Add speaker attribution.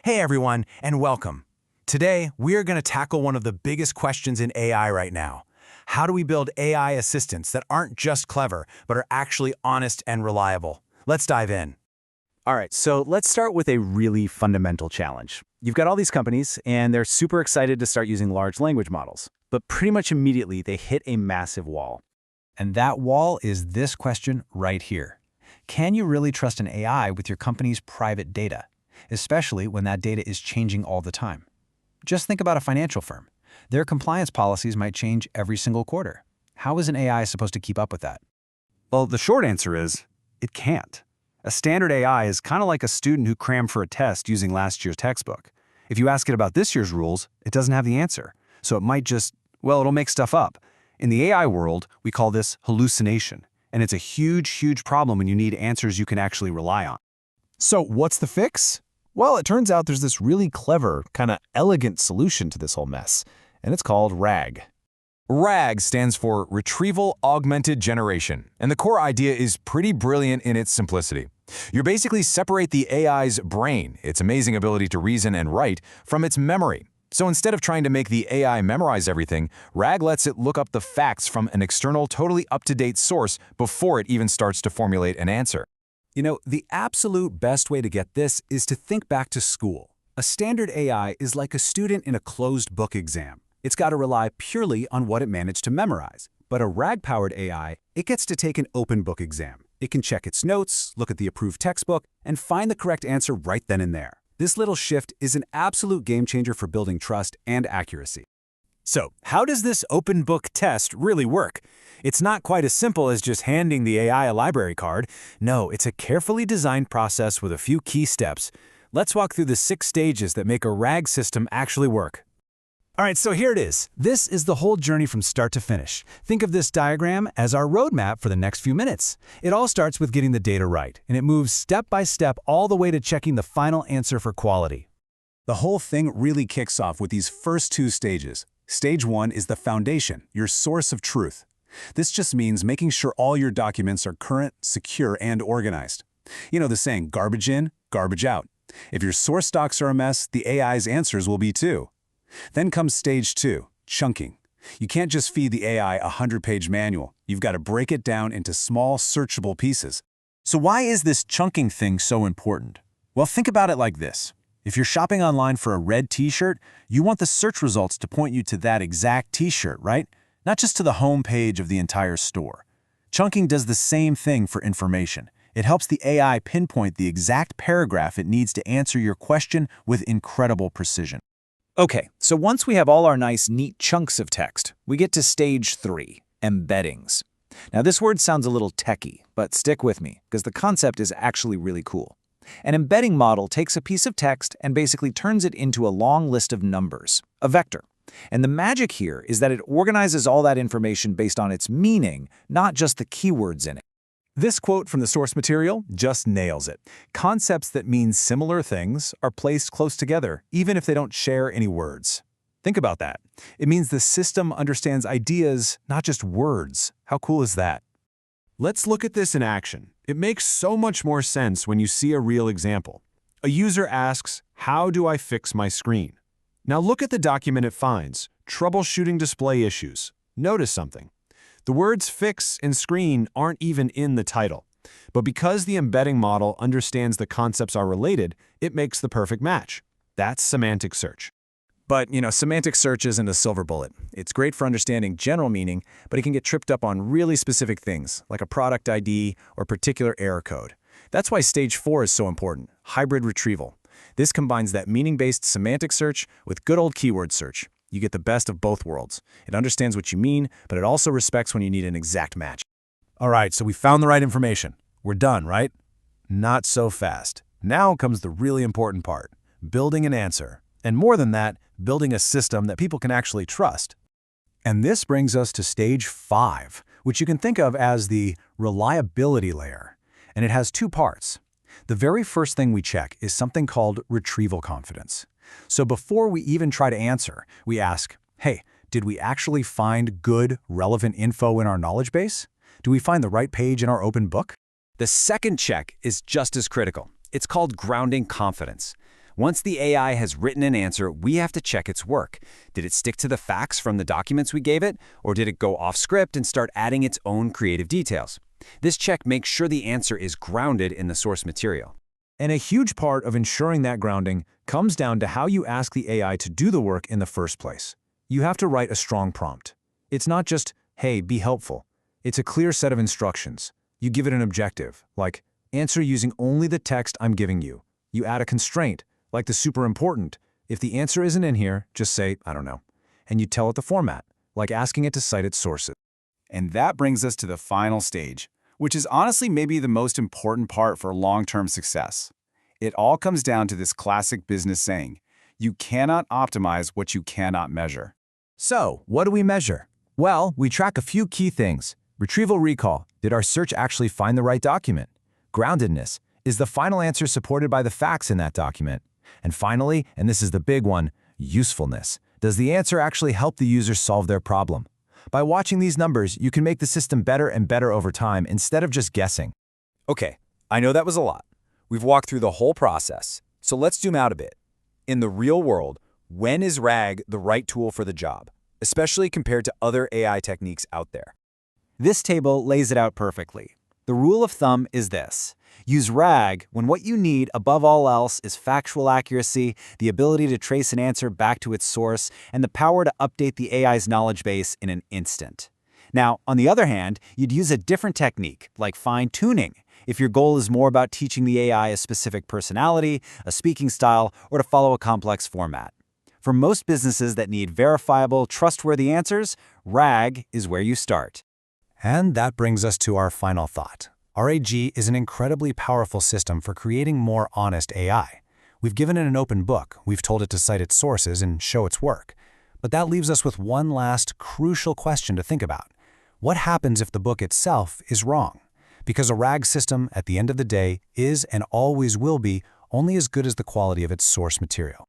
Speaker 1: Hey everyone, and welcome. Today, we're going to tackle one of the biggest questions in AI right now. How do we build AI assistants that aren't just clever, but are actually honest and reliable? Let's dive in.
Speaker 2: All right, so let's start with a really fundamental challenge. You've got all these companies, and they're super excited to start using large language models. But pretty much immediately, they hit a massive wall.
Speaker 3: And that wall is this question right here. Can you really trust an AI with your company's private data, especially when that data is changing all the time? Just think about a financial firm. Their compliance policies might change every single quarter. How is an AI supposed to keep up with that?
Speaker 4: Well, the short answer is, it can't. A standard AI is kind of like a student who crammed for a test using last year's textbook. If you ask it about this year's rules, it doesn't have the answer. So it might just, it'll make stuff up. In the AI world, we call this hallucination. And it's a huge problem when you need answers you can actually rely on.
Speaker 5: So what's the fix? Well, it turns out there's this really clever, kind of elegant solution to this whole mess, and it's called RAG.
Speaker 6: RAG stands for Retrieval-Augmented Generation, and the core idea is pretty brilliant in its simplicity. You basically separate the AI's brain, its amazing ability to reason and write, from its memory. So instead of trying to make the AI memorize everything, RAG lets it look up the facts from an external, totally up-to-date source before it even starts to formulate an answer.
Speaker 7: You know, the absolute best way to get this is to think back to school. A standard AI is like a student in a closed book exam. It's got to rely purely on what it managed to memorize. But a RAG-powered AI, it gets to take an open book exam. It can check its notes, look at the approved textbook, and find the correct answer right then and there. This little shift is an absolute game changer for building trust and accuracy.
Speaker 1: So, how does this open book test really work? It's not quite as simple as just handing the AI a library card. No, it's a carefully designed process with a few key steps. Let's walk through the 6 stages that make a RAG system actually work. All right, so here it is. This is the whole journey from start to finish. Think of this diagram as our roadmap for the next few minutes. It all starts with getting the data right, and it moves step by step all the way to checking the final answer for quality.
Speaker 7: The whole thing really kicks off with these first 2 stages. Stage 1 is the foundation, your source of truth. This just means making sure all your documents are current, secure, and organized. You know the saying, garbage in, garbage out. If your source docs are a mess, the AI's answers will be too. Then comes stage 2, chunking. You can't just feed the AI a 100-page manual. You've got to break it down into small, searchable pieces. So why is this chunking thing so important? Well, think about it like this. If you're shopping online for a red t-shirt, you want the search results to point you to that exact t-shirt, right? Not just to the home page of the entire store. Chunking does the same thing for information. It helps the AI pinpoint the exact paragraph it needs to answer your question with incredible precision.
Speaker 2: Okay, so once we have all our nice, neat chunks of text, we get to stage 3, embeddings. Now this word sounds a little techy, but stick with me, because the concept is actually really cool. An embedding model takes a piece of text and basically turns it into a long list of numbers, a vector. And the magic here is that it organizes all that information based on its meaning, not just the keywords in it.
Speaker 1: This quote from the source material just nails it. Concepts that mean similar things are placed close together, even if they don't share any words. Think about that. It means the system understands ideas, not just words. How cool is that?
Speaker 4: Let's look at this in action. It makes so much more sense when you see a real example. A user asks, "How do I fix my screen?" Now look at the document it finds, troubleshooting display issues. Notice something. The words fix and screen aren't even in the title. But because the embedding model understands the concepts are related, it makes the perfect match. That's semantic search.
Speaker 1: But, semantic search isn't a silver bullet. It's great for understanding general meaning, but it can get tripped up on really specific things, like a product ID or particular error code. That's why stage 4 is so important, hybrid retrieval. This combines that meaning-based semantic search with good old keyword search. You get the best of both worlds. It understands what you mean, but it also respects when you need an exact match. All right, so we found the right information. We're done, right? Not so fast. Now comes the really important part, building an answer. And more than that, building a system that people can actually trust. And this brings us to stage 5, which you can think of as the reliability layer. And it has 2 parts. The very first thing we check is something called retrieval confidence. So before we even try to answer, we ask, hey, did we actually find good, relevant info in our knowledge base? Do we find the right page in our open book?
Speaker 7: The second check is just as critical. It's called grounding confidence.
Speaker 2: Once the AI has written an answer, we have to check its work. Did it stick to the facts from the documents we gave it, or did it go off script and start adding its own creative details? This check makes sure the answer is grounded in the source material.
Speaker 1: And a huge part of ensuring that grounding comes down to how you ask the AI to do the work in the first place. You have to write a strong prompt. It's not just, hey, be helpful. It's a clear set of instructions. You give it an objective, like, answer using only the text I'm giving you. You add a constraint, like the super important. If the answer isn't in here, just say, I don't know. And you tell it the format, like asking it to cite its sources.
Speaker 5: And that brings us to the final stage, which is honestly maybe the most important part for long-term success. It all comes down to this classic business saying, you cannot optimize what you cannot measure.
Speaker 6: So, what do we measure? Well, we track a few key things. Retrieval recall. Did our search actually find the right document? Groundedness. Is the final answer supported by the facts in that document? And finally, and this is the big one, usefulness. Does the answer actually help the user solve their problem? By watching these numbers, you can make the system better and better over time instead of just guessing.
Speaker 2: Okay, I know that was a lot. We've walked through the whole process, so let's zoom out a bit. In the real world, when is RAG the right tool for the job, especially compared to other AI techniques out there? This table lays it out perfectly. The rule of thumb is this. Use RAG when what you need above all else is factual accuracy, the ability to trace an answer back to its source, and the power to update the AI's knowledge base in an instant. Now, on the other hand, you'd use a different technique, like fine-tuning, if your goal is more about teaching the AI a specific personality, a speaking style, or to follow a complex format. For most businesses that need verifiable, trustworthy answers, RAG is where you start.
Speaker 7: And that brings us to our final thought. RAG is an incredibly powerful system for creating more honest AI. We've given it an open book, we've told it to cite its sources and show its work. But that leaves us with one last crucial question to think about. What happens if the book itself is wrong? Because a RAG system, at the end of the day, is and always will be only as good as the quality of its source material.